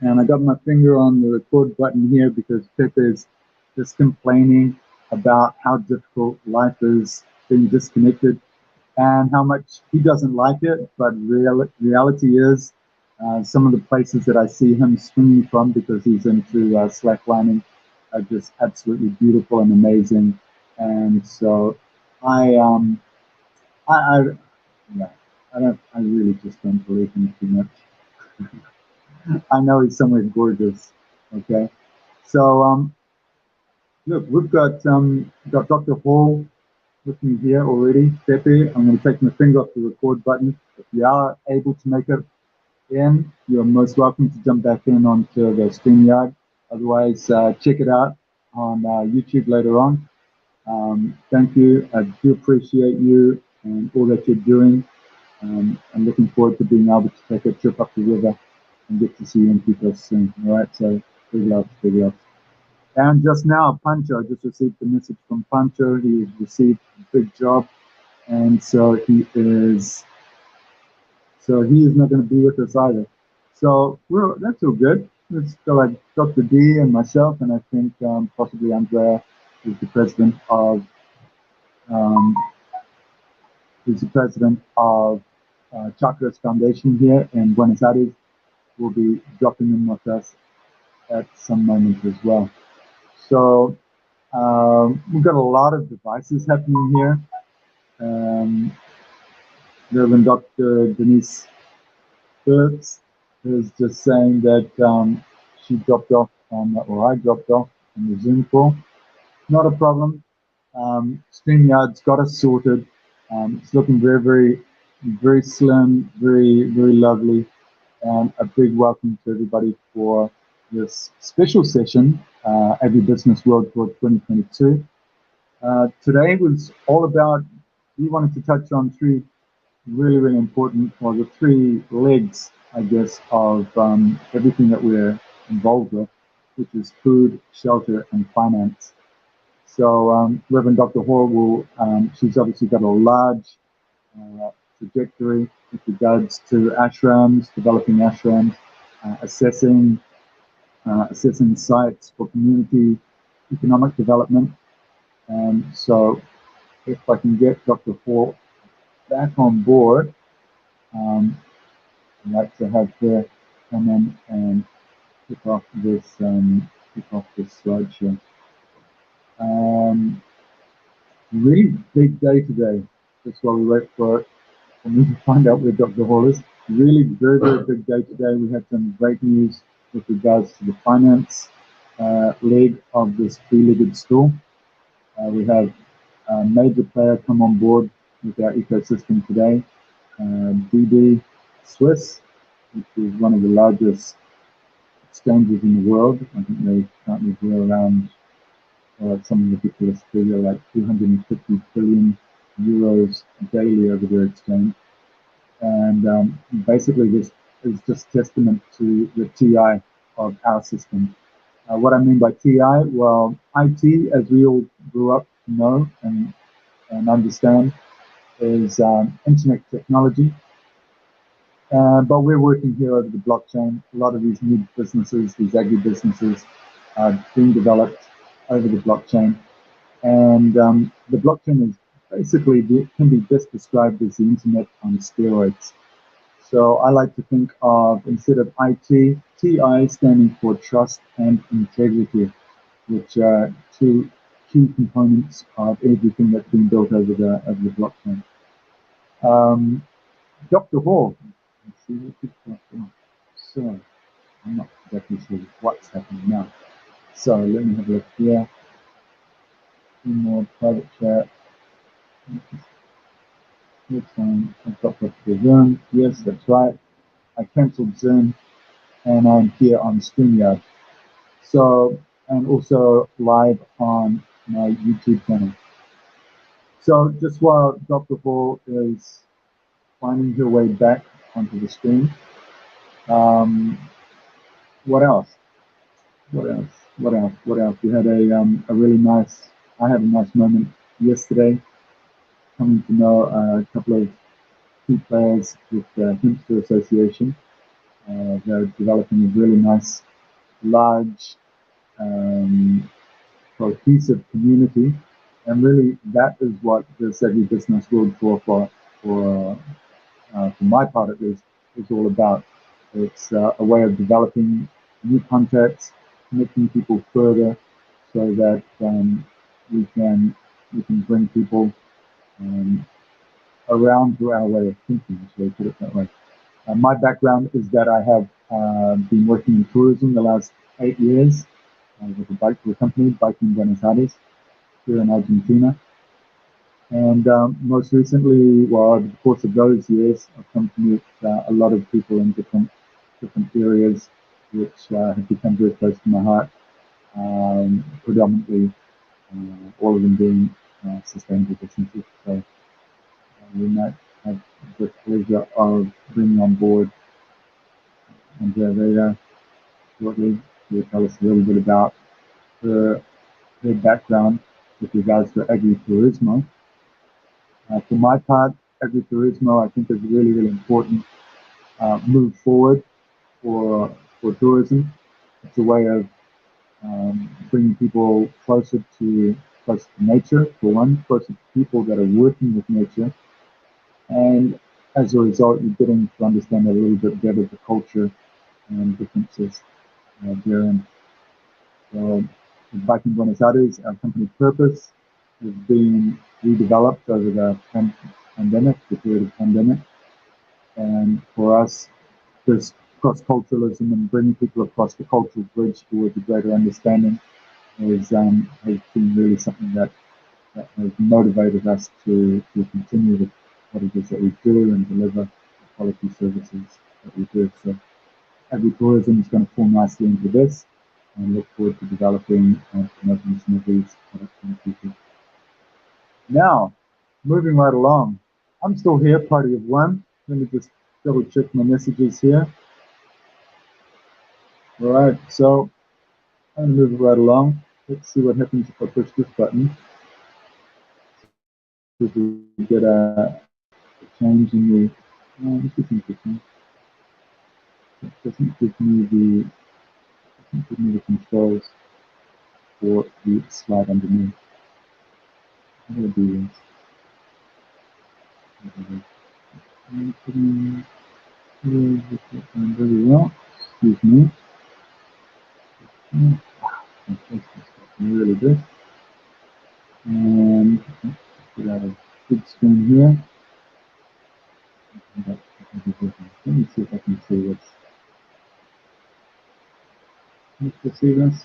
And I got my finger on the record button here because Pepe is just complaining about how difficult life is being disconnected and how much he doesn't like it. But reality is, some of the places that I see him swinging from because he's into slacklining are just absolutely beautiful and amazing. And so I, I yeah, I really just don't believe him too much. I know he's somewhere gorgeous. Okay, so look, we've got Dr. Hall with me here already. Pepe, I'm going to take my finger off the record button. If you are able to make it in, you're most welcome to jump back in onto the StreamYard. Otherwise, check it out on YouTube later on. Thank you. I do appreciate you and all that you're doing. I'm looking forward to being able to take a trip up the river and get to see you and people soon. All right, so big love, big love. And just now, Pancho, I just received a message from Pancho. He received a big job, and so he is not going to be with us either. So that's all good. It's still like Dr. D and myself, and I think possibly Andrea, who's the president of um, Chakras Foundation here in Buenos Aires, will be dropping in with us at some moment as well. So we've got a lot of devices happening here. Reverend Dr. Denise Burks is just saying that she dropped off or I dropped off on the Zoom call. Not a problem. StreamYard's got us sorted. It's looking very, very, very slim, very, very lovely. And a big welcome to everybody for this special session, AgriBusiness World Tour 2022. Today was all about, we wanted to touch on three really, really important, or the three legs, I guess, of everything that we're involved with, which is food, shelter, and finance. So Reverend Dr. Hall will, she's obviously got a large trajectory with regards to ashrams, developing ashrams, assessing sites for community economic development. So if I can get Dr. Hall back on board, I'd like to have her come in and kick off this slideshow. Really big day today. Just while we wait for me to find out where Dr. Hall is. Really very, very big day today. We had some great news with regards to the finance leg of this three-legged stool. We have a major player come on board with our ecosystem today, DB Swiss, which is one of the largest exchanges in the world. I think they currently do around some ridiculous figure like 250 billion euros daily over their exchange. And basically this is just testament to the TI of our system. What I mean by TI, well, IT, as we all grew up to know and understand, is internet technology. But we're working here over the blockchain. A lot of these new businesses, these agri-businesses, are being developed over the blockchain. And the blockchain is basically, can be best described as the internet on steroids. So I like to think of, instead of IT, TI standing for trust and integrity, which are two key components of everything that's been built over the blockchain. Dr. Hall, let's see what you've got. So I'm not exactly sure what's happening now. So let me have a look here. More private chat. I've got the Zoom. Yes, that's right. I cancelled Zoom and I'm here on StreamYard. So, and also live on my YouTube channel. So just while Dr. Hall is finding her way back onto the screen, what else? What else? We had a really nice, I had a nice moment yesterday coming to know a couple of key players with the Hemp Association. They're developing a really nice, large, cohesive community, and really that is what this AgriBusiness World Tour for my part is all about. It's a way of developing new contacts, connecting people further, so that we can bring people um, around to our way of thinking. So put it that way. My background is that I have been working in tourism the last 8 years with a bike company, Biking Buenos Aires, here in Argentina. And most recently, well, over the course of those years, I've come to meet a lot of people in different areas, which have become very close to my heart. Predominantly, all of them being sustainable businesses. So we might have the pleasure of bringing on board Andrea Veda shortly, who will tell us a little bit about her background with regards to agri-tourismo. For my part, agri-tourismo I think is a really, really important move forward for tourism. It's a way of bringing people closer to nature, for one, closer to people that are working with nature, and as a result, you're getting to understand a little bit better the culture and differences therein. So, back in Buenos Aires, our company purpose has been redeveloped over the pandemic, the period of pandemic, and for us, this cross-culturalism and bringing people across the cultural bridge towards a greater understanding has been really something that has motivated us to continue with what it is that we do and deliver the quality services that we do. So agri-tourism is going to fall nicely into this, and look forward to developing and promoting some of these products in the future. Now, moving right along, I'm still here, party of one. Let me just double check my messages here. All right, so I'm going to move right along. Let's see what happens if I push this button. If we get a change in the, this is interesting. It doesn't give me the controls for the slide underneath. How do I do this? Very well. Excuse me. Really good. And get out of big screen here. Let me see if I can see this. Can you see this?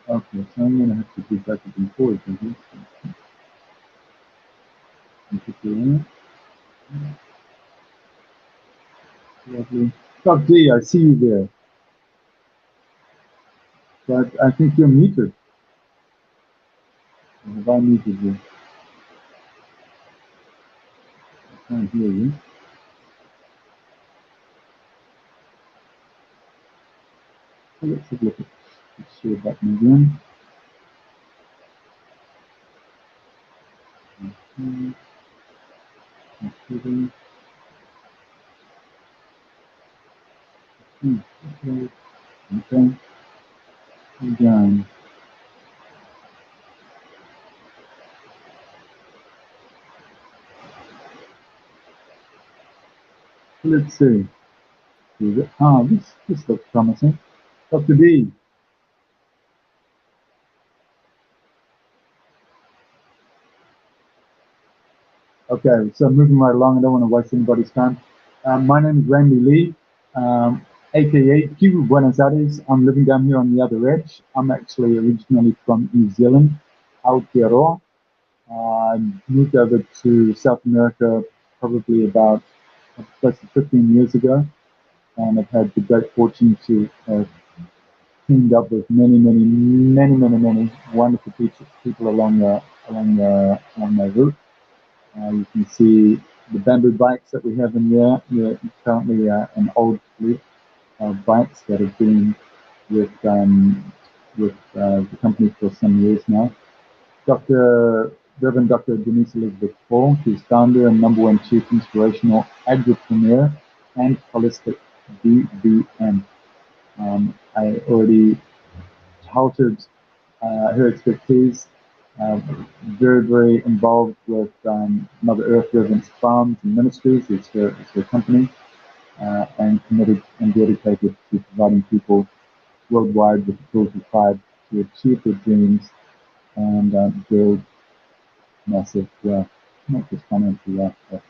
Okay, so I'm going to have to do backwards and forwards with this. Lovely. Doc D, I see you there. But I think you're muted. Have I muted you? I can't hear you. So let's have a look at the share button again. Okay. Again. Let's see. This looks promising. Dr. D. Okay, so moving right along, I don't want to waste anybody's time. My name is Randy Lee, aka Q Buenos Aires. I'm living down here on the other edge. I'm actually originally from New Zealand, Aotearoa. I moved over to South America probably about close to 15 years ago, and I've had the great fortune to have teamed up with many wonderful people along my route. You can see the bamboo bikes that we have in there. They're currently an old fleet of bikes that have been with the company for some years now. Dr. Reverend Dr. Denise Elizabeth Paul. She's founder and #1 chief inspirational agripreneur and holistic BBM. I already touted her expertise, very, very involved with Mother Earth Reverence Farms and Ministries. It's her company, and committed and dedicated to providing people worldwide with the tools required to achieve their dreams and build massive wealth, not just financial wealth, but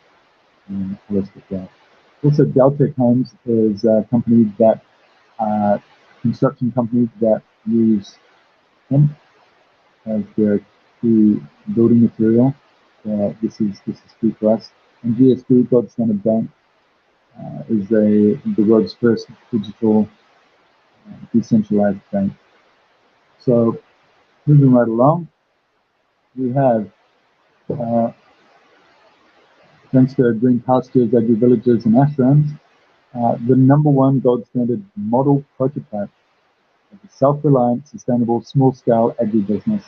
holistic wealth. Also, Deltec Homes is a company that, construction company that use hemp as their key building material. This is key for us. And GSP, Gold Standard Bank, is the world's first digital decentralized bank. So, moving right along, we have, thanks to Green Pastures, Agri Villages, and Ashrams, the #1 gold standard model prototype of a self-reliant, sustainable, small-scale agribusiness,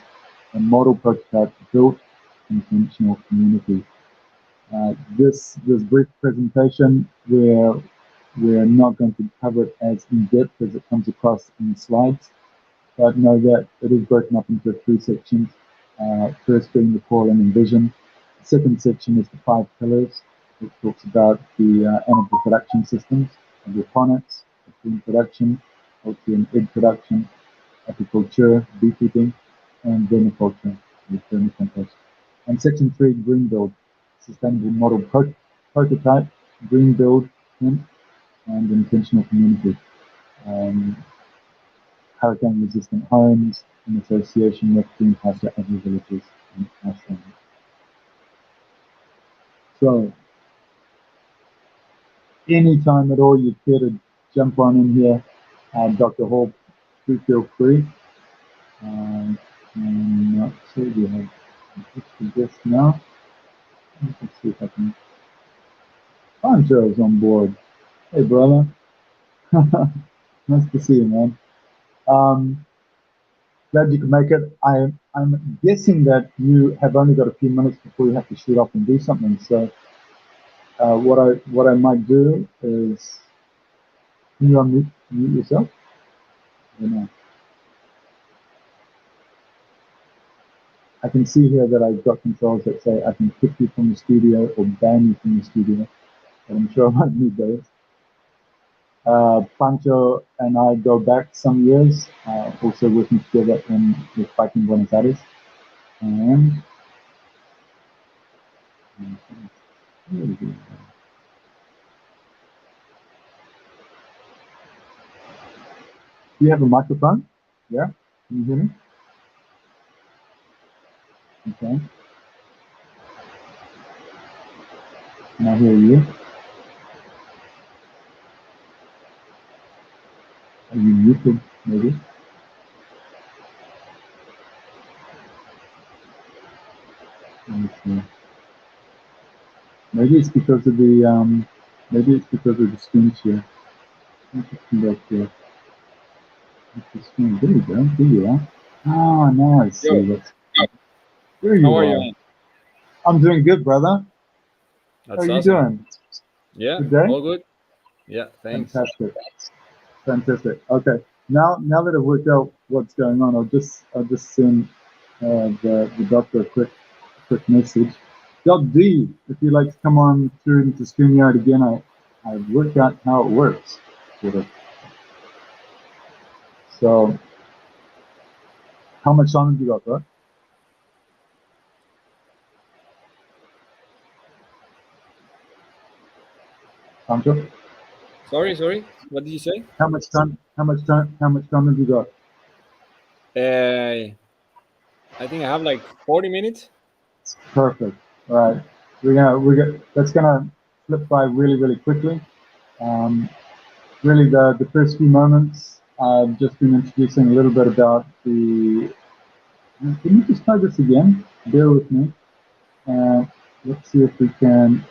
a model prototype built in intentional community. This brief presentation, we're not going to cover it as in-depth as it comes across in the slides, but know that it is broken up into 3 sections. First being the call and vision. The second section is the 5 pillars, which talks about the animal production systems, hydroponics, food production, poultry and egg production, apiculture, beekeeping, and vermiculture with vermicompost. And section 3, green build, sustainable model prototype, green build, hemp, and intentional community. Hurricane-resistant homes in association with Green Pasture Agri Villages and Ashrams. So, anytime at all you care to jump on in here, Dr. Hall, do feel free. I'm not sure we have a guest now. Let's see if I can. Pancho's on board. Hey, brother. Nice to see you, man. Glad you could make it. I'm guessing that you have only got a few minutes before you have to shoot off and do something. So what I might do is, can you unmute yourself? I don't know. I can see here that I've got controls that say I can kick you from the studio or ban you from the studio. But I'm sure I might need those. Pancho and I go back some years, also working together in the fight in Buenos Aires. And do you have a microphone? Yeah? Can you hear me? Okay. Can I hear you? Are you muted, maybe? Let me see. Maybe it's because of the screen share. Let's just come back here. There you go. There you are. Ah, now I see what's. There you are. You? I'm doing good, brother. That's How are you awesome. doing? Yeah, good day? All good. Yeah, thanks. Fantastic. Okay. Now that I've worked out what's going on, I'll just send the doctor a quick message. Doc D, if you'd like to come on through into StreamYard again, I've worked out how it works, sort of. So, how much time have you got, bro? Pancho? Sorry. What did you say? How much time have you got? I think I have like 40 minutes. Perfect. All right. That's gonna flip by really quickly. Really, the first few moments, I've just been introducing a little bit about the. Can you just try this again? Bear with me. Let's see if we can.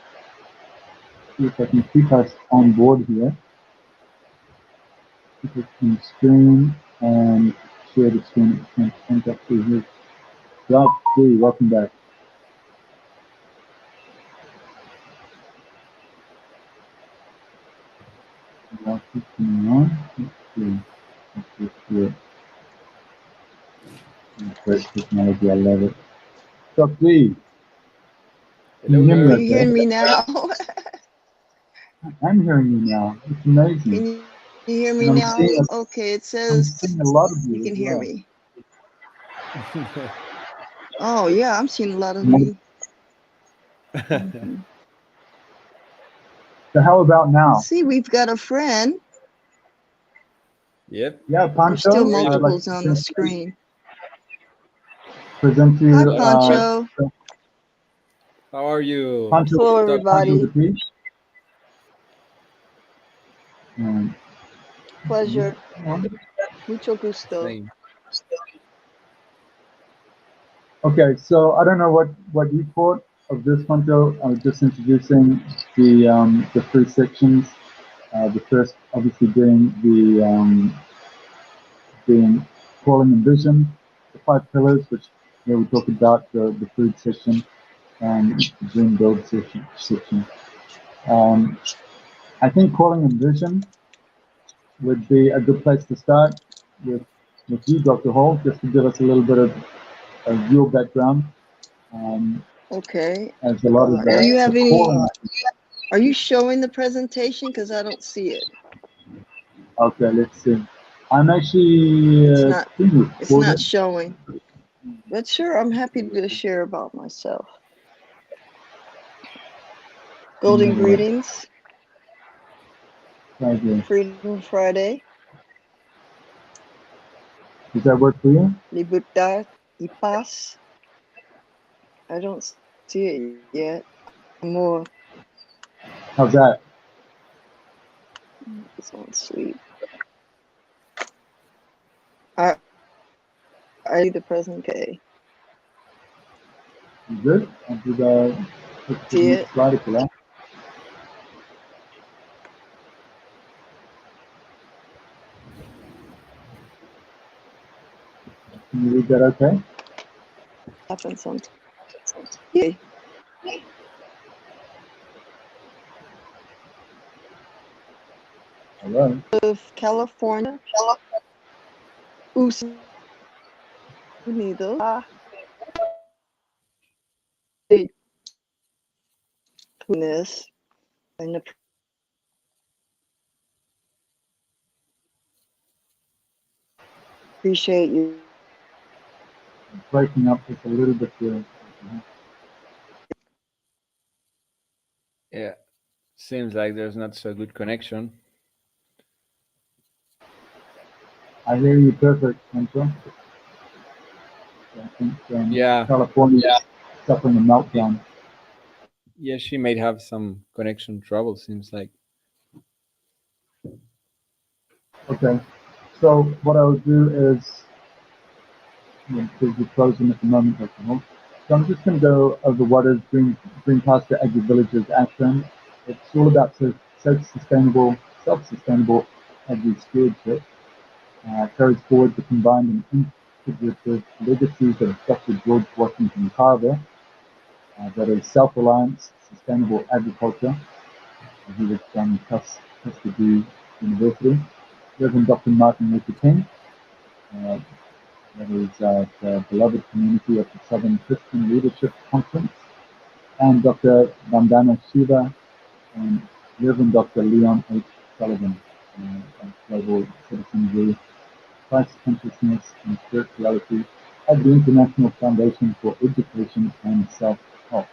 See if I can keep us on board here. Keep it on screen and share the screen. Up through here. Rob D, welcome back. What is going on? Let's see. Let's just do it. Great technology, I love it. So please, can you Hello hear me there. Are you okay? hearing me now? I'm hearing you now. It's amazing. Can you hear me And now? Okay, it I'm says seeing a lot of you you can as hear well. me. Oh yeah, I'm seeing a lot of So me. Mhm. how about now? See, we've got a friend. Yep. Yeah, There's still Pancho, I'd like multiples to on the screen. present to Hi, you, Pancho. How are you? Pancho, Hello, Pancho everybody. the Peach. Um, Pleasure. Mucho gusto. Same. okay, so I don't know what you thought of this, Pancho. I was just introducing the three sections. The first, obviously, being calling and vision, the five pillars, which we talk about the food section and the dream build section. Um, I think calling and vision would be a good place to start with you, Dr. Hall, just to give us a little bit of your background. Okay. As a lot of Do you have the any? calling. Are you showing the presentation? Because I don't see it. Okay, let's see. I'm actually It's not. being It's not recorded. showing. But sure, I'm happy to share about myself. Golden greetings. Freedom Friday. Does that work for you? Libertad y paz. I don't see it yet. More. How's that? It's on sleep. I see the present day. You good? I did See it? slide for that. Can you read that okay? Happens sometimes. Yeah. Hello. Of California. Unidos. This and appreciate you. Breaking up just a little bit there. Yeah. Seems like there's not so good connection. I hear you perfect, Pancho. I think Yeah. California is suffering a meltdown. Yeah, she might have some connection trouble, seems like. Okay. So what I'll do is, because you're frozen at the moment, Dr. Hall. So I'm just going to go over what is Green Pasture Agri-Villages Ashrams. It's all about self-sustainable agri stewardship. Carries forward the combined and integrative legacies of Dr. George Washington Carver, that is self-reliance, sustainable agriculture. He was from Tuskegee University. Reverend Dr. Martin Luther King, uh, that is the beloved community of the Southern Christian Leadership Conference, and Dr. Vandana Shiva and Reverend Dr. Leon H. Sullivan, of Global Citizenry, Christ Consciousness and Spirituality at the International Foundation for Education and Self-Help.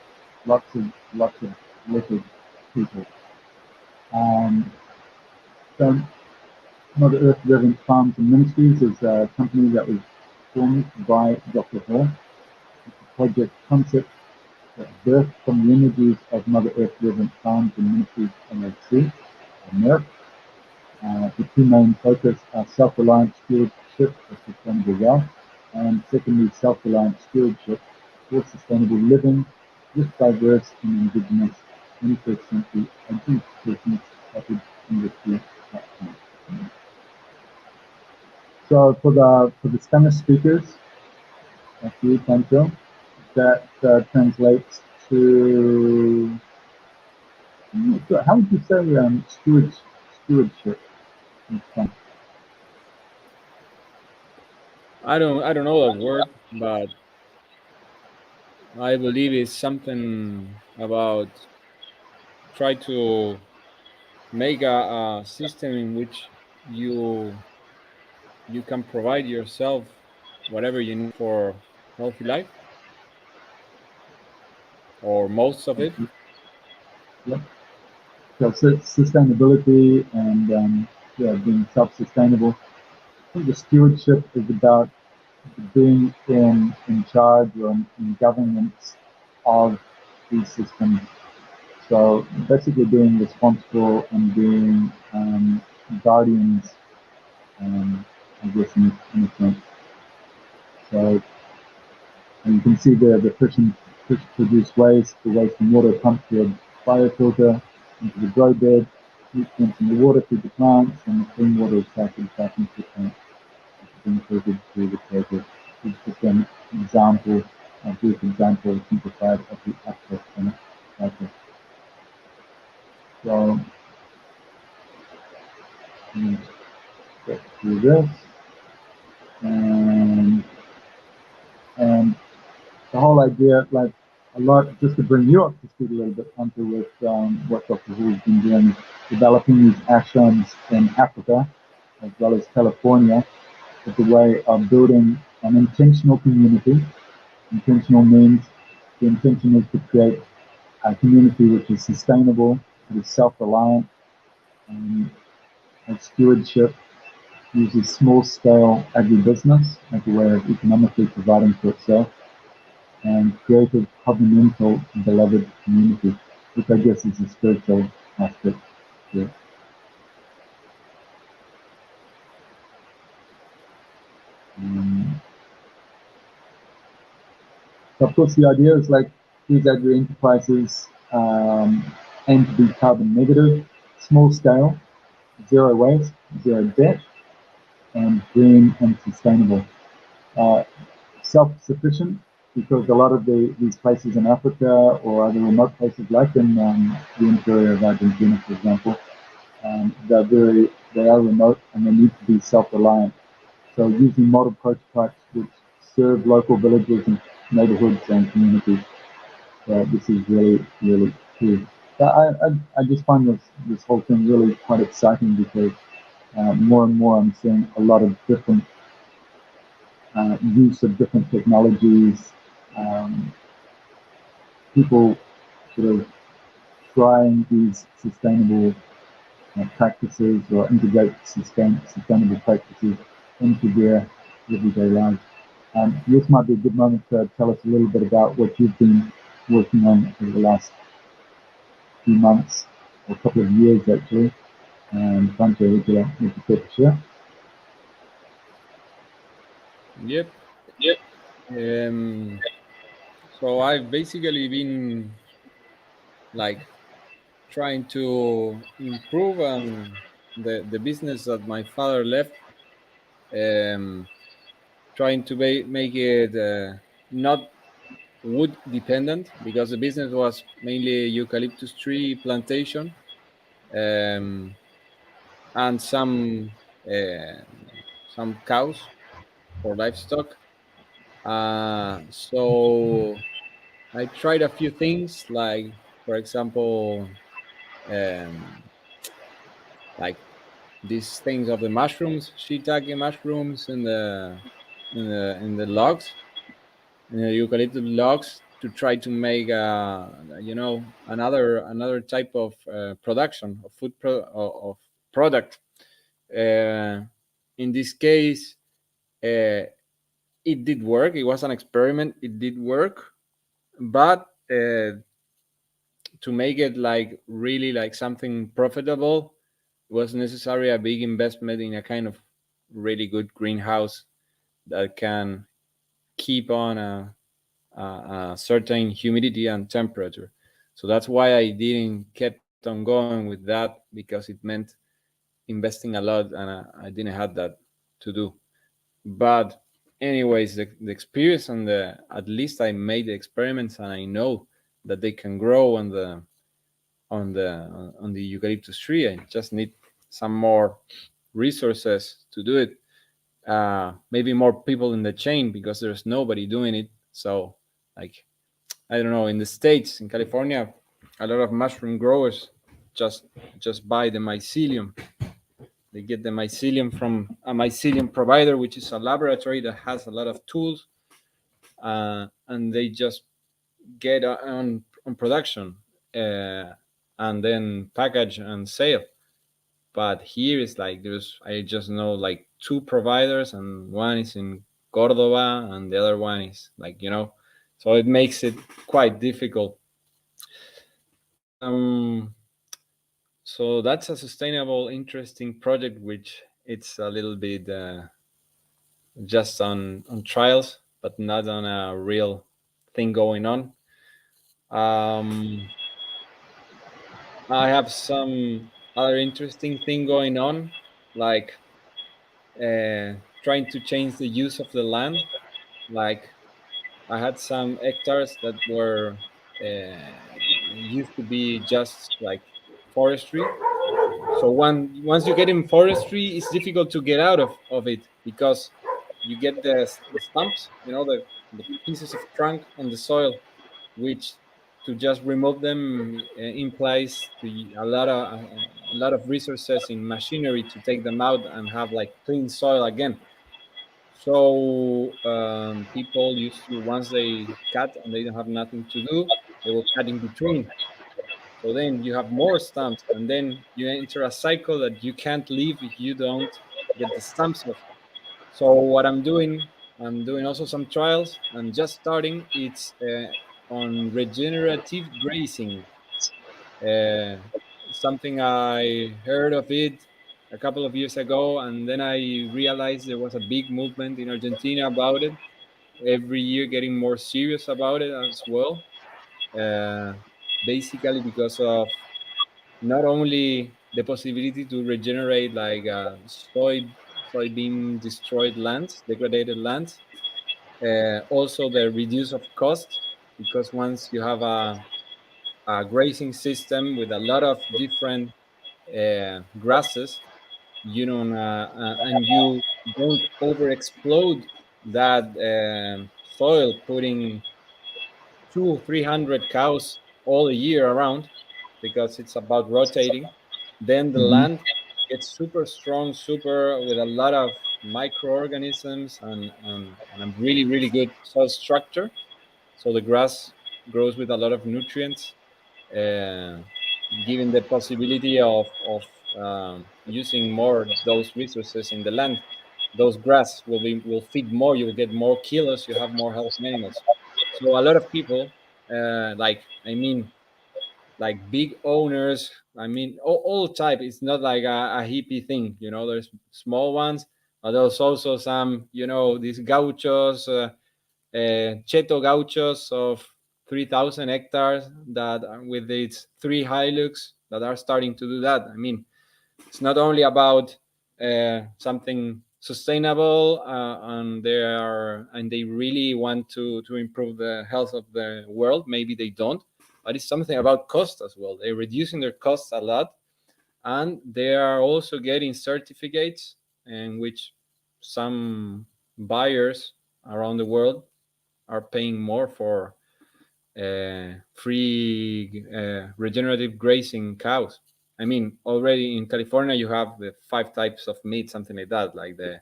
Lots of wicked people. So Mother Earth Reverent Farms and Ministries is a company that was formed by Dr. Hall. It's a project concept that birthed from the energies of Mother Earth Reverent Farms and Ministries LLC, or MERC. The two main focus are self-reliant stewardship for sustainable wealth, and secondly, self-reliant stewardship for sustainable living with diverse and indigenous 21st century agri-business cottage industry platforms. So for the Spanish speakers, like you, Pancho, that translates to, how would you say stewardship. I don't know that word, but I believe it's something about try to make a system in which you can provide yourself whatever you need for healthy life, or most of it. Yep. So sustainability and being self-sustainable. I think the stewardship is about being in charge or in governance of these systems. So basically being responsible and being guardians, I guess, in a sense. So and you can see the fish produce waste, the waste and water pumped through a biofilter into the grow bed, nutrients in the water feed the plants, and the clean water is cycled back into the plant, which is being filtered through the process. It's just an example, a brief example, simplified of the access and cycle. So, let's get through this, and the whole idea, like a lot, just to bring you up to speed a little bit, Hunter, with what Dr. Hu's been doing, developing these ashrams in Africa as well as California, as a way of building an intentional community. Intentional means the intention is to create a community which is sustainable, that is self-reliant, has stewardship, uses small-scale agribusiness as a way of economically providing for itself, and creative, covenantal, beloved community, which I guess is a spiritual aspect to it. So of course the idea is like these agri enterprises aim to be carbon negative, small scale, zero waste, zero debt, and green and sustainable. Self-sufficient, because a lot of these places in Africa or other remote places like in the interior of Argentina, for example, they are remote and they need to be self-reliant. So using model prototypes which serve local villages and neighborhoods and communities. So this is really, really key. I just find this whole thing really quite exciting because more and more I'm seeing a lot of different use of different technologies, people sort of trying these sustainable practices or integrate sustainable practices into their everyday lives. This might be a good moment to tell us a little bit about what you've been working on over the last few months, or a couple of years actually. Franco, would you care to share? Yep. So I've basically been like trying to improve on the business that my father left, trying to make it not wood dependent, because the business was mainly eucalyptus tree plantation, um, and some cows for livestock. So I tried a few things, like for example, um, like these things of the mushrooms, shiitake mushrooms, in the logs, in the eucalyptus logs, to try to make another type of production of of product. Uh, in this case, uh, it did work. It was an experiment. It did work, but to make it like really like something profitable, it was necessary a big investment in a kind of really good greenhouse that can keep on a certain humidity and temperature. So that's why I didn't kept on going with that, because it meant investing a lot, and I didn't have that to do. But anyways, the experience, and at least I made the experiments, and I know that they can grow on the eucalyptus tree. I just need some more resources to do it. Maybe more people in the chain, because there's nobody doing it. So, like, I don't know, in the States, in California, a lot of mushroom growers just buy the mycelium. They get the mycelium from a mycelium provider, which is a laboratory that has a lot of tools, and they just get on production, and then package and sale. But here is like, I just know like 2 providers, and one is in Cordoba and the other one is like, so it makes it quite difficult. So that's a sustainable, interesting project, which it's a little bit just on trials, but not on a real thing going on. I have some other interesting thing going on, like trying to change the use of the land. Like, I had some hectares that were used to be just like forestry. So once you get in forestry, it's difficult to get out of it, because you get the stumps, the pieces of trunk on the soil, which to just remove them implies to a lot of resources in machinery to take them out and have like clean soil again. So people used to, once they cut and they don't have nothing to do, they will cut in between. So then you have more stumps, and then you enter a cycle that you can't leave if you don't get the stumps off. So what I'm doing also some trials. I'm just starting. It's on regenerative grazing. Uh, Something I heard of it a couple of years ago, and then I realized there was a big movement in Argentina about it. Every year, getting more serious about it as well. Uh, Basically, because of not only the possibility to regenerate like soybean destroyed lands, degraded lands, also the reduce of cost, because once you have a grazing system with a lot of different grasses, and you don't overexplode that soil, putting 200-300 cows all year around, because it's about rotating. Then the Mm-hmm. land gets super strong, super with a lot of microorganisms, and a really, really good soil structure. So the grass grows with a lot of nutrients, uh, giving the possibility of using more those resources in the land. Those grass will feed more. You will get more kilos. You have more healthy animals. So a lot of people, like big owners. I mean, all type. It's not like a hippie thing. There's small ones, but there's also some. These gauchos. Cheto gauchos of 3,000 hectares that with its 3 Hilux that are starting to do that. I mean, it's not only about something sustainable, and they really want to improve the health of the world. Maybe they don't, but it's something about cost as well. They're reducing their costs a lot, and they are also getting certificates in which some buyers around the world are paying more for free regenerative grazing cows. I mean, already in California, you have the 5 types of meat, something like that, like the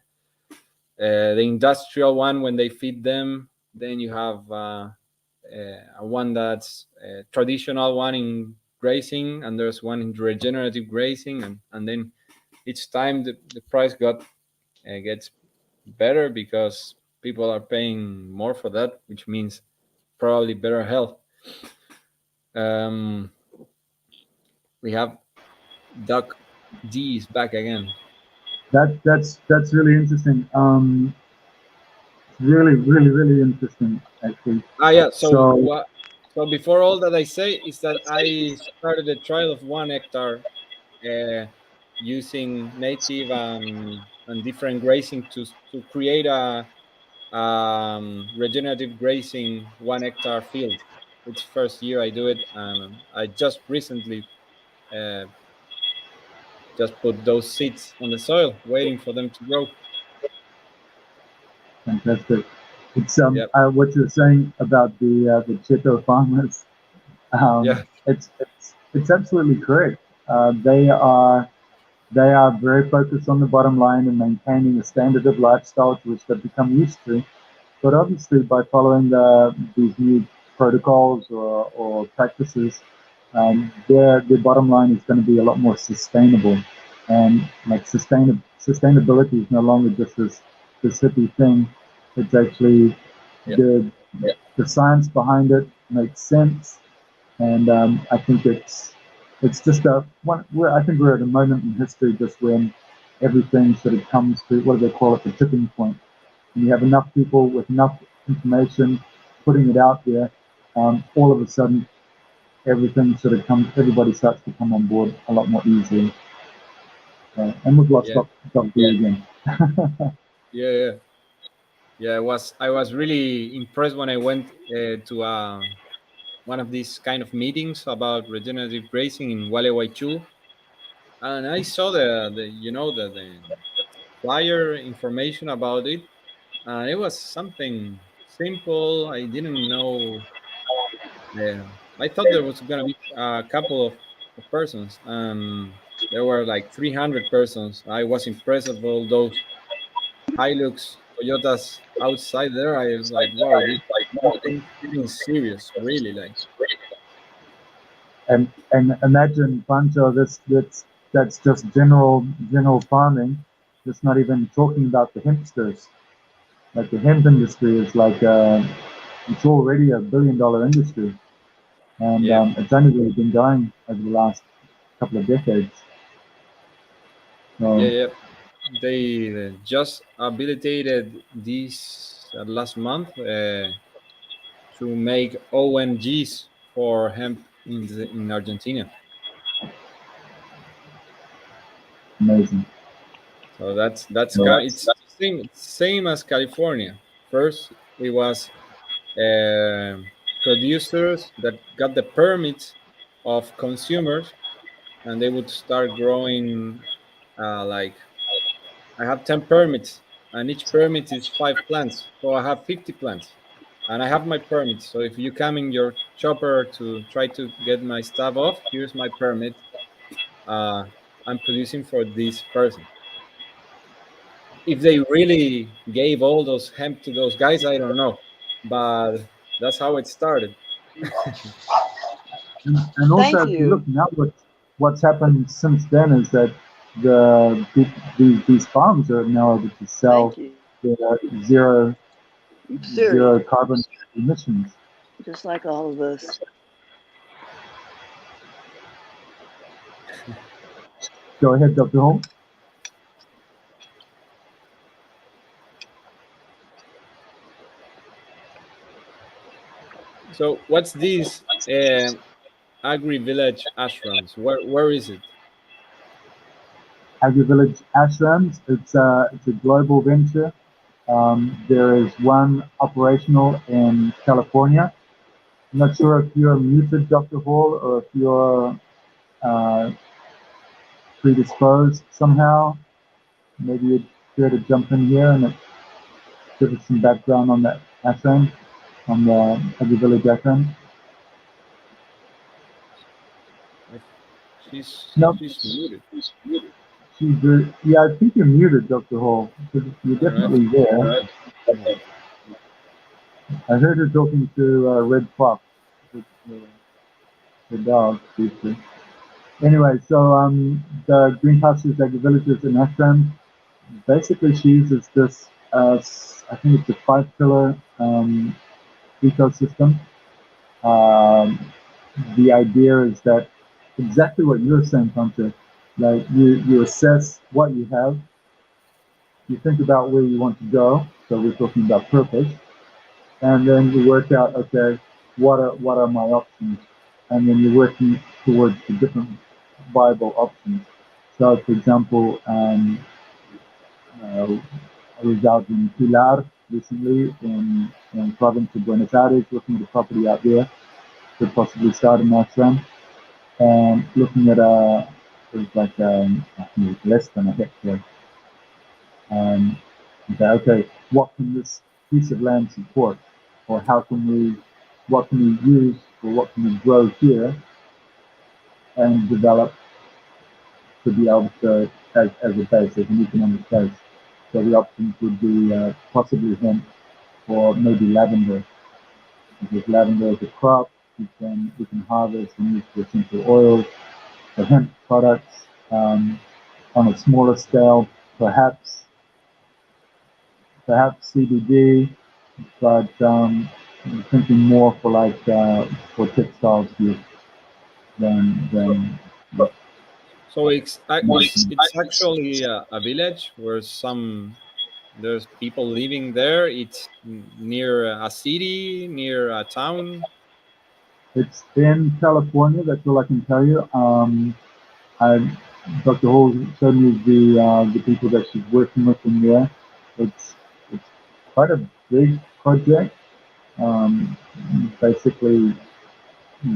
industrial one when they feed them. Then you have a one that's a traditional one in grazing, and there's one in regenerative grazing, and then each time the price gets better, because people are paying more for that, which means probably better health. Um, we have Doc D is back again. That's really interesting. Really, really, really interesting, actually. Yeah. So So what? So before all that I say is that I started a trial of 1 hectare, uh, using native and different grazing to create a regenerative grazing 1 hectare field. It's first year I do it, and I just recently uh, just put those seeds on the soil, waiting for them to grow. Fantastic. It's Yep. what you're saying about the Cheto farmers. Yeah. It's absolutely correct. They are very focused on the bottom line and maintaining a standard of lifestyle to which they've become used to. But obviously, by following these new protocols or practices, their bottom line is going to be a lot more sustainable. And like sustainability is no longer just this hippie thing. It's actually the the science behind it makes sense, and I think it's just I think we're at a moment in history just when everything sort of comes to, what do they call it, the tipping point. And you have enough people with enough information putting it out there, all of a sudden everybody starts to come on board a lot more easily. And we've lost Dr. again. Yeah. I was really impressed when I went to one of these kind of meetings about regenerative grazing in Gualeguaychú, and I saw the flyer information about it. It was something simple. I didn't know. I thought there was gonna be a couple of persons, and there were like 300 persons. I was impressed of all those Hilux Toyotas outside there. I was like, wow, this thing getting serious, really. Like, And imagine, Pancho, that's just general farming. That's not even talking about the hempsters. Like the hemp industry is like it's already a $1 billion industry, and yeah, it's only really been going over the last couple of decades. So, yeah. They just habilitated this last month to make ONGs for hemp in Argentina. amazing. So that's So, kind. It's same as California. First, it was producers that got the permits of consumers, and they would start growing. Like, I have 10 permits, and each permit is 5 plants, so I have 50 plants, and I have my permit. So if you come in your chopper to try to get my stuff off, here's my permit. Uh, I'm producing for this person. If they really gave all those hemp to those guys, I don't know, but that's how it started. and also, Thank if you look you. now, what's happened since then is that these farms are now able to sell Thank you. their zero You serious, carbon emissions. just like all of us. Go ahead, Dr. Holmes. So what's this Agri Village Ashrams? Where is it? AgriVillage Ashrams. It's a global venture. There is one operational in California. I'm not sure if you're muted, Dr. Hall, or if you're uh, predisposed somehow. Maybe you'd care to jump in here and give us some background on that ashram, on the AgriVillage Ashram. She's No, muted. yeah, I think you're muted, Dr. Hall. You're All right. definitely there. I heard her talking to Red Fox, the dog, basically. Anyway, so the greenhouses, AgriVillages in Ashram, basically she uses this, I think it's a 5 pillar ecosystem. Um, the idea is that exactly what you're saying, Pancho. Like you assess what you have, you think about where you want to go. So we're talking about purpose, and then you work out, okay, what are my options, and then you're working towards the different viable options. So, for example, I was out in Pilar recently in province of Buenos Aires, looking at a property out there to possibly start an ashram, and looking at it was like I think it was less than a hectare. Okay, what can this piece of land support, or what can we use, or what can we grow here and develop to be able to, as a base, as an economic base. So the options would be possibly hemp or maybe lavender. Because lavender is a crop, we can harvest and use for essential oils, for hemp products, on a smaller scale, perhaps CBD, but I'm thinking more for like for textiles use than So it's actually a village where there's people living there. It's near a city, near a town. It's in California. That's all I can tell you. I Dr. Hall showed me the people that she's working with in there. It's quite a big project. Um, Basically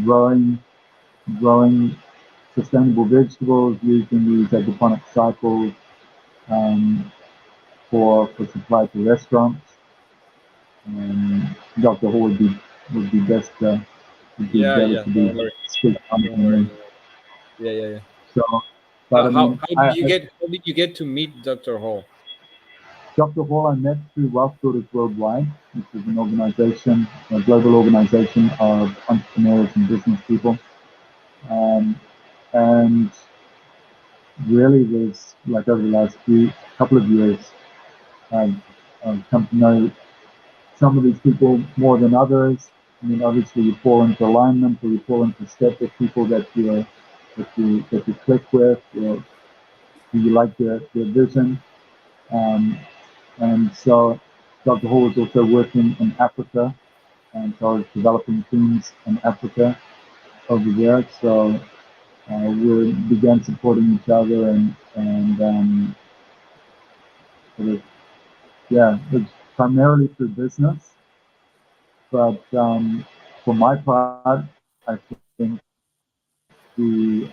growing growing sustainable vegetables using these hydroponic cycles for supply to restaurants. Dr. Hall would be best would be Yeah, better yeah. to Don't be worry. speak on Don't than worry. me. Don't worry. Yeah, yeah, yeah. So, but I mean, How did you get to meet Dr. Hall? Dr. Hall I met through Wealth Builders Worldwide, which is an organization, a global organization of entrepreneurs and business people. And really, there's like over the last couple of years, I've, I've come to know some of these people more than others. I mean, obviously, you fall into alignment or you fall into step with people that you click with, or you like their vision. Um, and so, Dr. Hall was also working in Africa, and so I was developing teams in Africa over there. So we began supporting each other, and sort of, yeah, it's primarily through business. But for my part, I think the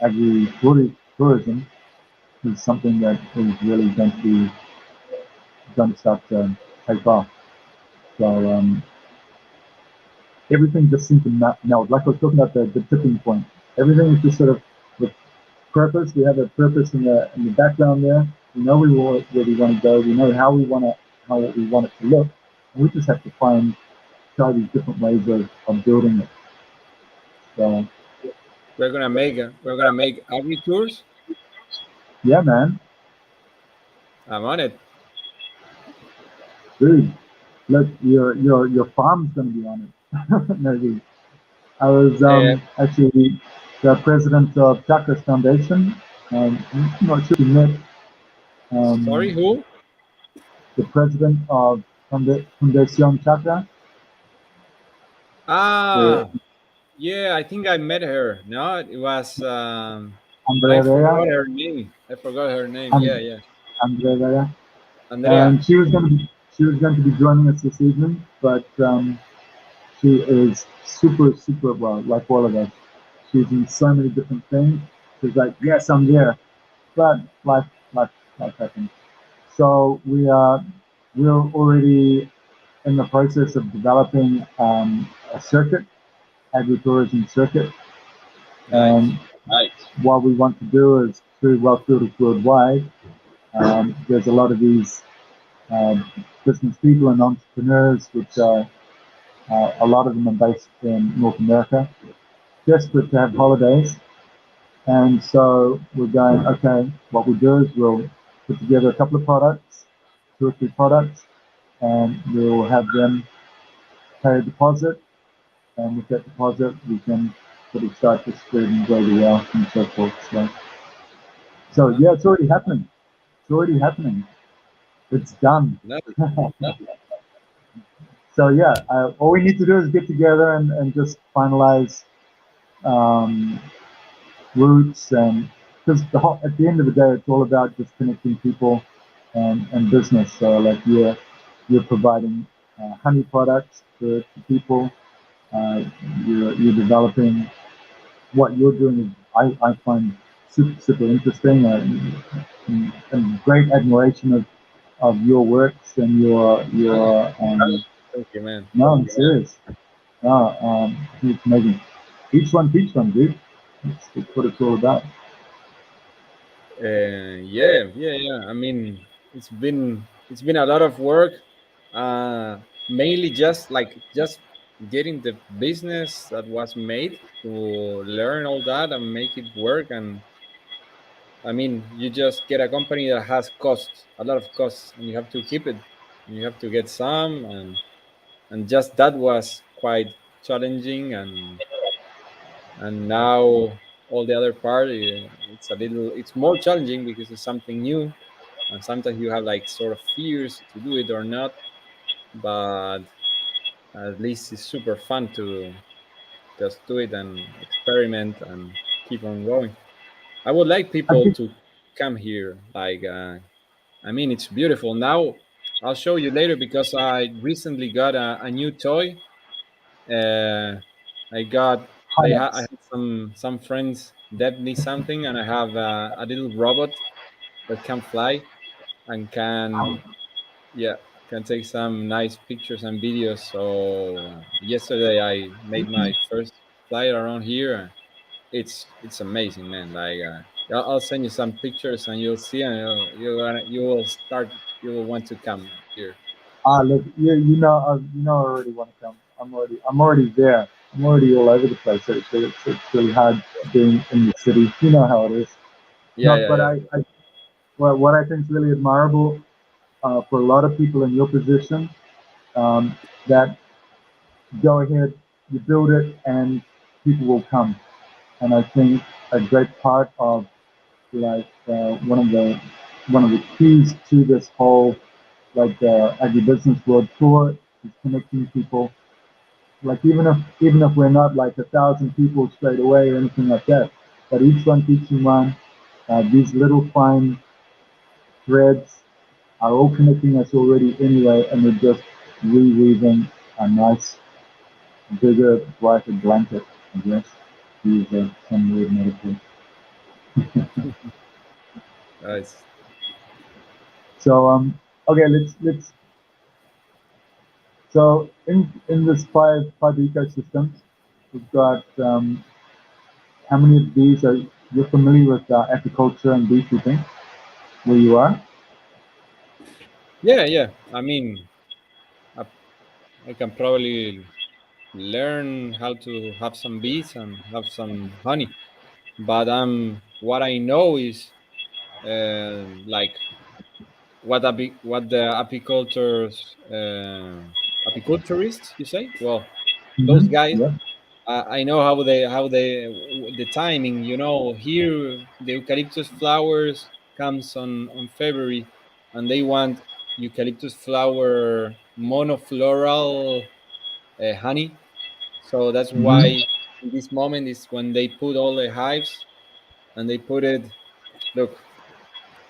tourism is something that is really going to start to take off. So everything just seemed to meld. Like I was talking about the tipping point. Everything is just sort of with purpose. We have a purpose in the background there. We know where we want to go. We know how we want it to look. And we just have to try these different ways of building it. So We're gonna make agri tours. yeah, man, I'm on it. dude, look, your farm's gonna be on it. Maybe. I was Uh, actually the president of Chakras Foundation. I'm not sure if you met Sorry, um, who? the president of Fundación Chakra. The Ah, yeah, I think I met her. No, it was I Andrea forgot Vea, her name. I forgot her name. Yeah, and yeah. Andrea Vea, Andrea. and she was going to be joining us this evening, but she is super well, like all of us. She's in so many different things. She's like, yes, I'm there, but life, life happens. So we're already in the process of developing a circuit, agritourism circuit, Nice. and what we want to do is through Wealth Builders Worldwide. There's a lot of these business people and entrepreneurs, which are a lot of them are based in North America, desperate to have holidays. And so we're going, okay, what we'll do is we'll put together a couple of products, 2 or 3 products, and we'll have them pay a deposit. And with that deposit, we can sort of start to spread and grow the wealth and so forth. So yeah, it's already happening. It's already happening. It's done. Nice. So yeah, all we need to do is get together and just finalize um, routes, and because at the end of the day, it's all about just connecting people and business. So like you're providing honey products to people. Uh, you're developing what you're doing is I find super interesting, and great admiration of your works and your Thank you, man. no, I'm serious. No, it's amazing. Each one teach one, dude. That's what it's all about. Yeah. I mean, it's been a lot of work. Mainly just getting the business that was made to learn all that and make it work. And I mean, you just get a company that has costs, a lot of costs, and you have to keep it. And you have to get some, and just that was quite challenging. And now all the other part, it's more challenging because it's something new, and sometimes you have like sort of fears to do it or not. But at least it's super fun to just do it and experiment and keep on going. I would like I people think to come here. I mean, it's beautiful. Now I'll show you later because I recently got a new toy. uh, I got I Finace. had some friends that need something, and I have a little robot that can fly and yeah can take some nice pictures and videos. So yesterday I made my first flight around here. It's amazing, man. I'll send you some pictures and you'll see, and you will start, you will want to come here. Look, you know, I already want to come. I'm already there. I'm already all over the place. Actually, it's really hard being in the city. You know how it is. Yeah, No, yeah, but yeah. what I think is really admirable for a lot of people in your position, that go ahead, you build it, and people will come. And I think a great part of like one of the keys to this whole like the agribusiness world tour is connecting people. Like even if we're not like 1,000 people straight away or anything like that, but each one teaching one, these little fine threads are all connecting us already anyway, and we're just reweaving a nice, bigger, brighter blanket, I guess, to use some weird metaphor. Nice. So okay, let's so in this five ecosystems, we've got how many of these are you're familiar with agriculture and beekeeping where you are? Yeah. I mean, I, I can probably learn how to have some bees and have some honey. But what I know is like what the apiculturists, you say? Well, those guys. Yeah. I know how they the timing. You know, here the eucalyptus flowers comes on February, and they want eucalyptus flower monofloral honey. So that's Hmm. why in this moment is when they put all the hives, and they put it. Look,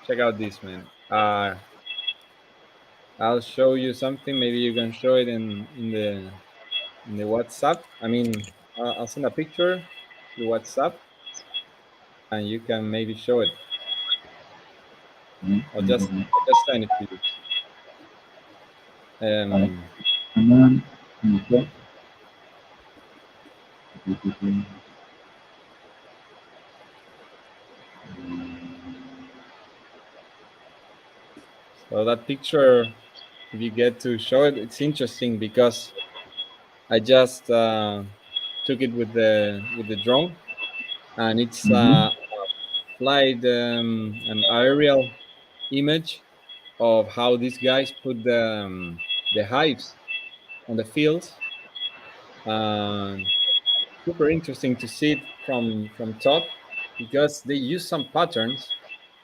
check out this, man. I'll show you something. Maybe you can show it in the WhatsApp. I mean, I'll send a picture to WhatsApp, and you can maybe show it. I'll just send it to you. Right. Um, And then okay. so that picture, if you get to show it, it's interesting because I just took it with the drone, and it's Hmm. flight an aerial image of how these guys put the hives on the fields. And super interesting to see it from top because they use some patterns,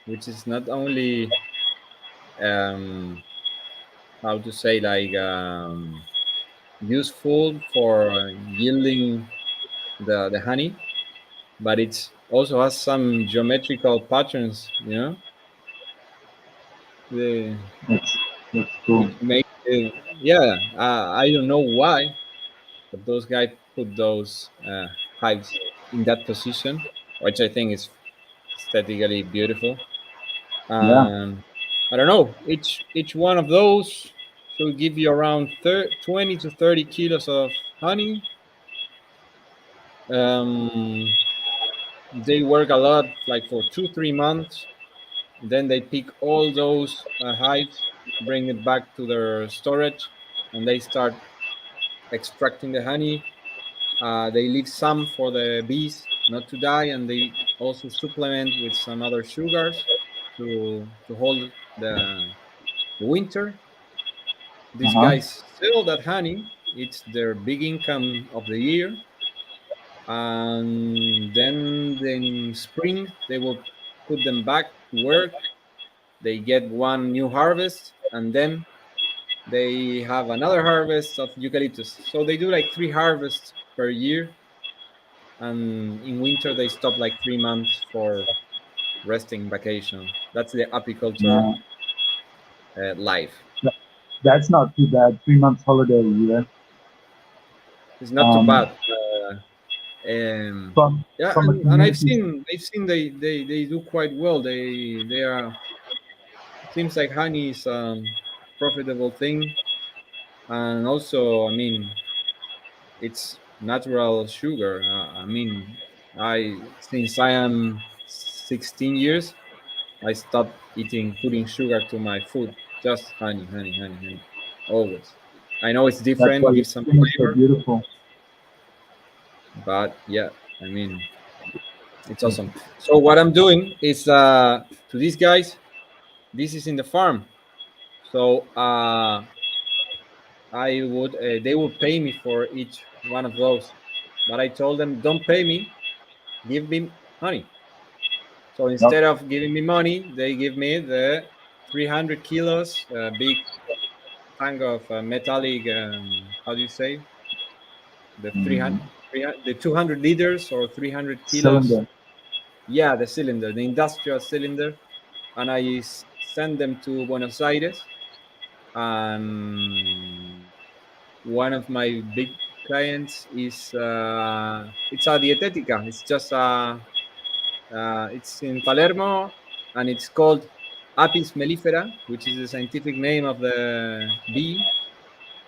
which is not only um, how to say useful for yielding the honey, but it also has some geometrical patterns, the, That's cool. which make it, yeah. I don't know why, but those guys put those hives in that position, which I think is aesthetically beautiful. Yeah. I don't know. Each one of those should give you around 20 to 30 kilos of honey. Um, they work a lot, like for 2 3 months. Then they pick all those hives, bring it back to their storage, and they start extracting the honey. They leave some for the bees not to die, and they also supplement with some other sugars to hold the winter. These Uh-huh. guys sell that honey. It's their big income of the year. And then in spring, they will put them back to work. They get one new harvest, and then they have another harvest of eucalyptus. So they do like 3 harvests per year. And in winter, they stop like 3 months for resting vacation. That's the apiculture Yeah. life. That- That's not too bad. 3 months holiday a year. It's not too Um, bad. Um, from yeah, from a and community. I've seen they do quite well. They are, seems like honey is profitable thing, and also I mean it's natural sugar. I mean, I since I am 16 years, I stopped putting sugar to my food. Just honey, honey, honey, honey, always. I know it's That's why different, your gives some skin is so flavor, beautiful. but yeah, I mean it's awesome. So what I'm doing is to these guys, this is in the farm. So I would they would pay me for each one of those, but I told them don't pay me, give me honey. So Yep. instead of giving me money, they give me the 300 kilos big tank of metallic. How do you say the Mm, 300 the 200 liters or 300 kilos? cylinder. Yeah, the cylinder, the industrial cylinder, and I send them to Buenos Aires. And one of my big clients is it's a dietetica. It's just it's in Palermo, and it's called Apis mellifera, which is the scientific name of the bee.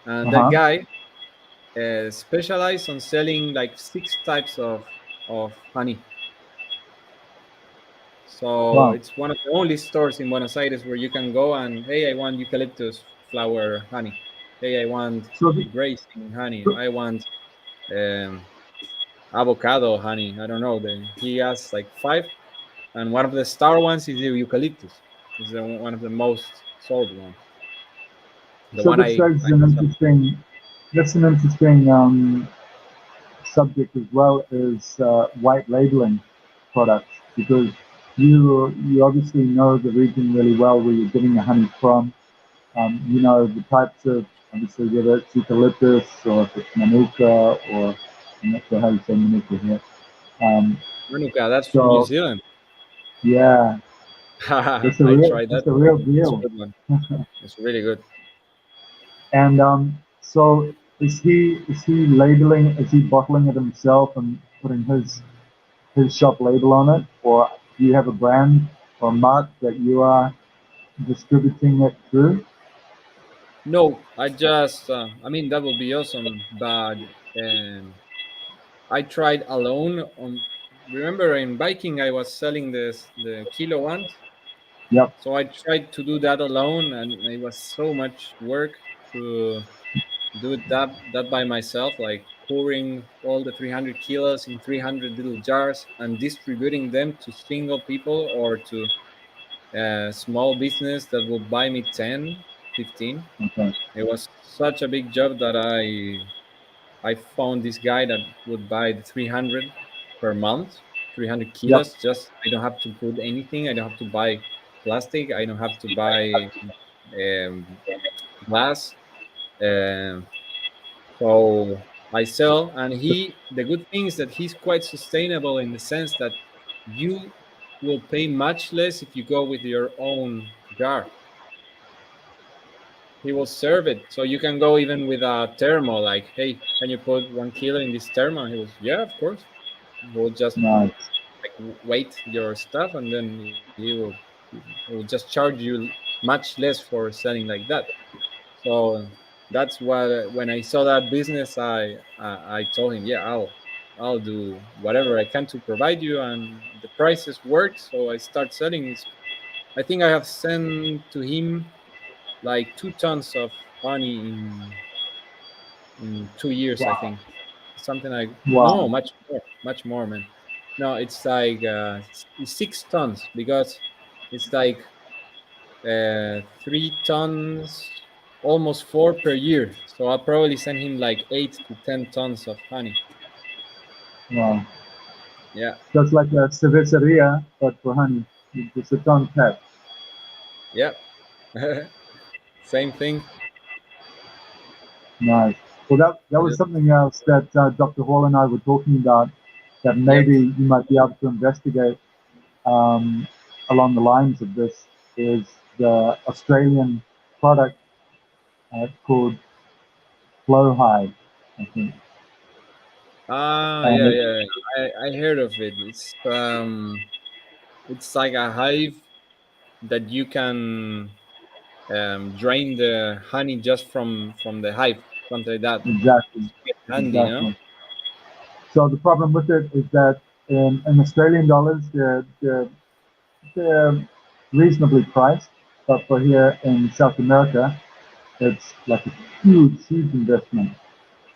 And that Uh-huh. guy specialized on selling like 6 types of honey. So Wow. it's one of the only stores in Buenos Aires where you can go and, hey, I want eucalyptus flower honey. Hey, I want So, grazing honey. so I want um, avocado honey. I don't know. He has like 5, and one of the star ones is the eucalyptus. Is one of the most sold ones. The so one this is I an sell. interesting. That's an interesting subject as well as white labeling products because you obviously know the region really well where you're getting the honey from. You know the types of obviously whether it's eucalyptus or if it's manuka or I'm not sure how you say manuka here. Um, Manuka, that's from New so Zealand. yeah, I tried that. it's a real It's a deal. good one. It's really good. And so is he labeling? Is he bottling it himself and putting his shop label on it, or do you have a brand or mark that you are distributing it through? No, I just, I mean, that would be awesome, but um, I tried alone. Remember in biking, I was selling the kilo ones. Yep. So I tried to do that alone, and it was so much work to do that by myself, like pouring all the 300 kilos in 300 little jars and distributing them to single people or to a small business that will buy me 10, 15. Okay. It was such a big job that I found this guy that would buy the 300 per month, 300 Yep. kilos. Just I don't have to put anything. I don't have to buy plastic. I don't have to buy um, glass. Um, so I sell, and the good thing is that he's quite sustainable in the sense that you will pay much less if you go with your own jar. He will serve it, so you can go even with a thermo. Like, hey, can you put 1 kilo in this thermo? He was, yeah, of course. We'll just Nice. weight your stuff, and then he will just charge you much less for selling like that. So that's what, when I saw that business, I told him, yeah, I'll do whatever I can to provide you, and the prices work. So I start selling. I think I have sent to him like 2 tons of honey in 2 years. I Wow. think something like, no, Wow. much more, man. No, it's like 6 tons, because it's like 3 tons, almost 4 per year. So I'll probably send him like 8 to 10 tons of honey. Wow. Yeah, That's like a cerveceria, but for honey. It's a ton tap. yeah. Same thing. Nice. Well, that was Yeah. something else that Dr. Hall and I were talking about that Yep. maybe you might be able to investigate um, along the lines of this is the Australian product called Hive, I think. Ah, And yeah, yeah. I heard of it. It's like a hive that you can drain the honey just from the hive, something like that. exactly, It's handy, no? exactly. So the problem with it is that in Australian dollars, they're reasonably priced, but for here in South America, it's like a huge investment.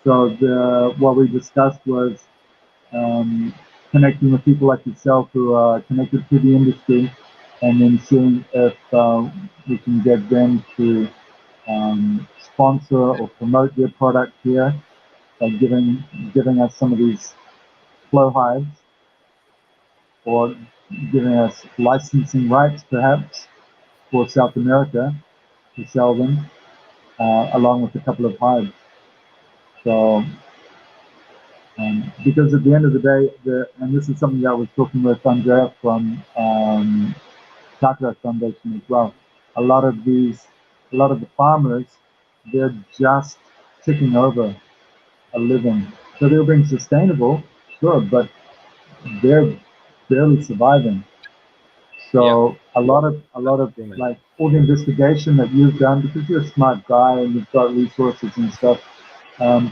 So what we discussed was um, connecting with people like yourself who are connected to the industry, and then seeing if we can get them to sponsor or promote their product here by giving us some of these flow hives, or giving us licensing rights perhaps for South America to sell them, along with a couple of hives. So because at the end of the day, and this is something that I was talking with Andrea from Chakra Foundation as well. A lot of a lot of the farmers, they're just ticking over a living. So they're being sustainable, sure, but they're barely surviving. Yeah. So a lot of True, man. like all the investigation that you've done, because you're a smart guy and you've got resources and stuff,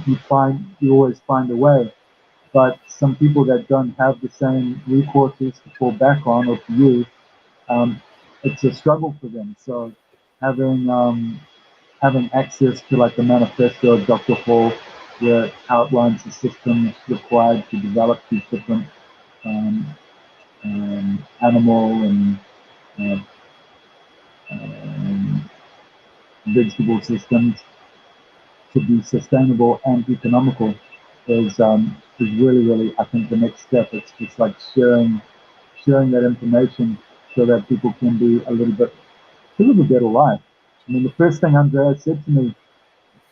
you always find a way. But some people that don't have the same recourses to fall back on or to use, um, it's a struggle for them. So having having access to like the manifesto of Dr. Hall, where it outlines the systems required to develop these different um, animal and uh, um, vegetable systems to be sustainable and economical is really I think the next step. It's just like sharing that information so that people can be a little bit better life. I mean, the first thing Andrea said to me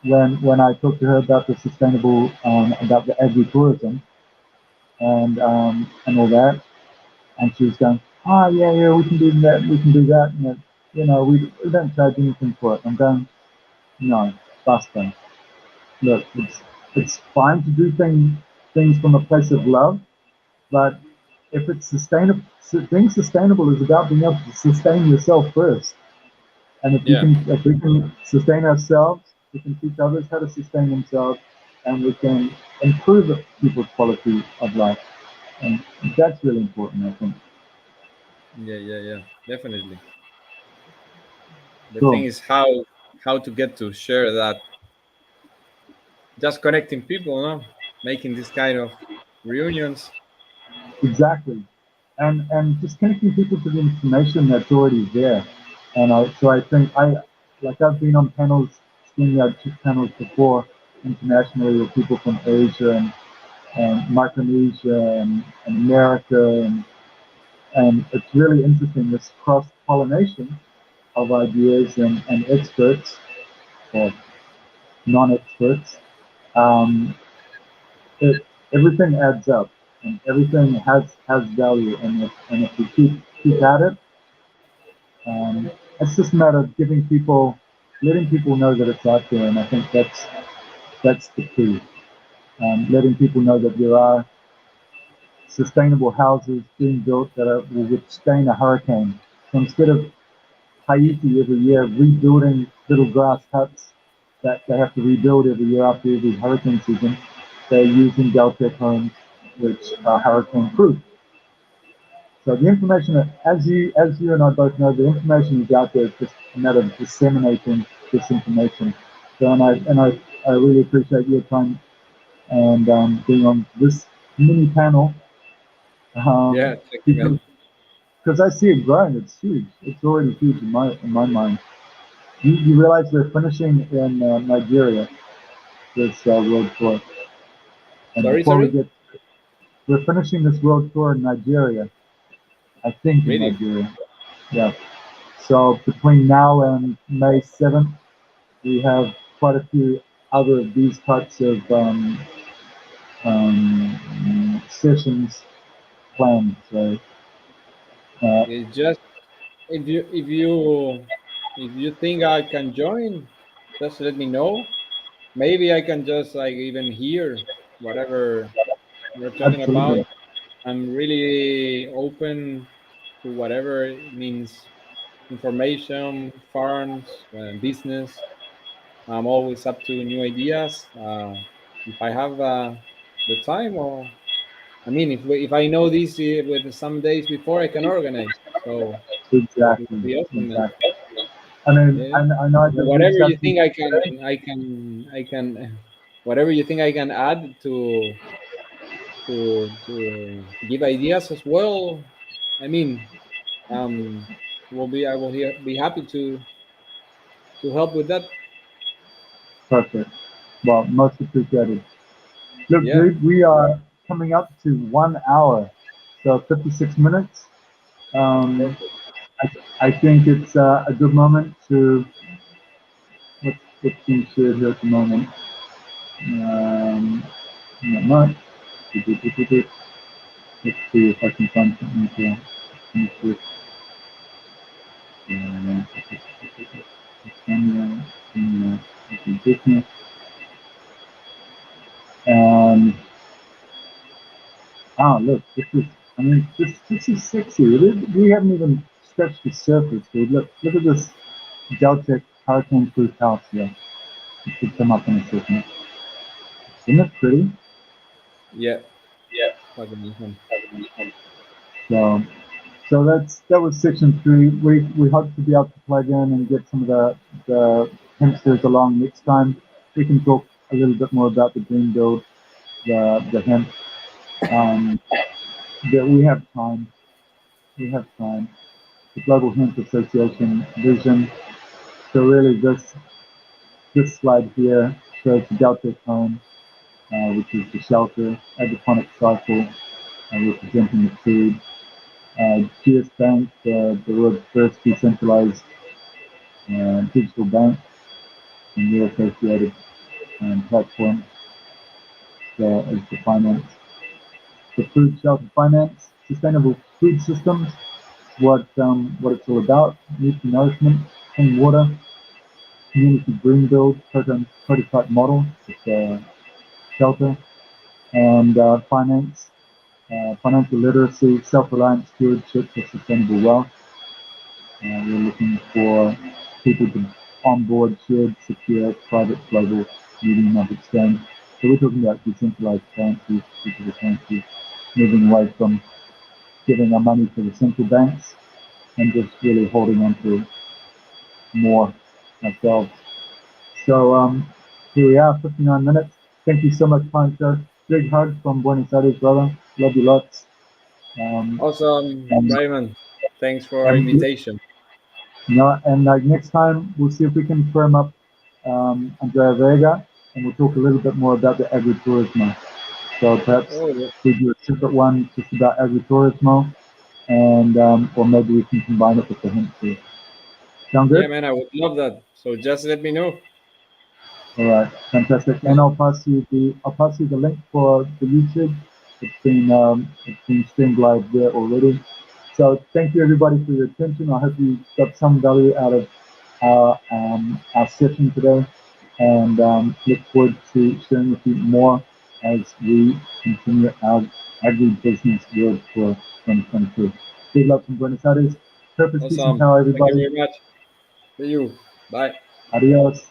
when I talked to her about the sustainable about the agri-tourism and all that, and she was going, oh yeah, we can do that, and we don't charge anything for it. I'm going, no, basta. Look, it's fine to do things from a place of love, but if it's sustainable, being sustainable is about being able to sustain yourself first. And Yeah. if we can sustain ourselves, we can teach others how to sustain themselves, and we can improve people's quality of life. And that's really important, I think. Yeah, yeah, yeah. Definitely. The thing Cool. is how to get to share that, just connecting people, no? Making this kind of reunions. Exactly. And just connecting people to the information that's already there. So I think I've been on panels, StreamYard panels before internationally with people from Asia and Micronesia and America and it's really interesting this cross pollination of ideas and experts or non-experts. Um, everything adds up and everything has value and if we keep at it, it's just a matter of letting people know that it's out there, and I think that's the key. Letting people know that there are sustainable houses being built that will withstand a hurricane. So instead of Haiti every year rebuilding little grass huts that they have to rebuild every year after every hurricane season, they're using Deltec homes which are hurricane proof. So the information that, as you and I both know, the information is out there. It's just a matter of disseminating this information. So I really appreciate your time and being on this mini panel Yeah, thank you, man. because I see it growing. It's huge. It's already huge in my mind. You realize we're finishing in Nigeria this world tour, and Sorry, before we sorry. get, we're finishing this world tour in Nigeria. I think in Really? Nigeria. Yeah. So between now and May 7th, we have quite a few other of these types of sessions planned. So It's just if you think I can join, just let me know. Maybe I can just like even hear whatever you're talking about. absolutely, I'm really open to whatever it means information, farms, business. I'm always up to new ideas. If I have the time, or I mean, if I know this with some days before, I can organize. So it will exactly, be awesome, man. exactly. I mean, Yeah. I know I But just whatever reached you out to you think today. whatever you think I can add to give ideas as well. I mean, um, I will be happy to help with that. Perfect. Well, most appreciated. Look, Yeah. dude, we are coming up to 1 hour, so 56 minutes. Um, Perfect. I think it's a good moment to what's being shared here at the moment. Not much. Let's see if I can find something to finish with. Business. And look, this is. I mean, this is sexy. We haven't even scratched the surface, dude. Look at this Deltec hurricane-proof house here. It should come up in a second. Isn't it pretty? Yeah. Fucking awesome. So, so that was section 3. We hope to be able to plug in and get some of the hempsters along next time. We can talk a little bit more about the green build, the hemp. Um, that we have time. We have time. The Global Hemp Association vision. So really, this slide here shows the Delta home, which is the shelter, hydroponic cycle, representing the food. GSBank, the world's first decentralized digital bank, and their associated platform is the finance. The food shelter finance, sustainable food systems, what it's all about, nutrient nourishment, clean water, community green build, prototype model, with shelter, and finance, financial literacy, self-reliance, stewardship for sustainable wealth. We're looking for people to onboard shared, secure, private, global medium of exchange. So we're talking about decentralized currency, digital currency, moving away from giving our money to the central banks and just really holding on to more ourselves. So here we are, 59 minutes. Thank you so much, Pancho. Big hug from Buenos Aires, brother. Love you lots. Um, Awesome, and, Raymond. Thanks for and invitation. next time we'll see if we can firm up Andrea Vega, and we'll talk a little bit more about the agritourismo. So perhaps Oh, yeah. we do a separate one just about agritourismo, and or maybe we can combine it with the hemp too. Sound Yeah, good? man, I would love that. So just let me know. All right, fantastic. And I'll pass you the link for the YouTube. It's been streamed live there already. So thank you everybody for your attention. I hope you got some value out of our session today, and look forward to sharing with you more as we continue our AgriBusiness World Tour 2022. Big love from Buenos Aires. Purpose, peace, and Awesome. power, Thank you everybody. very much. See you. Bye. Adios.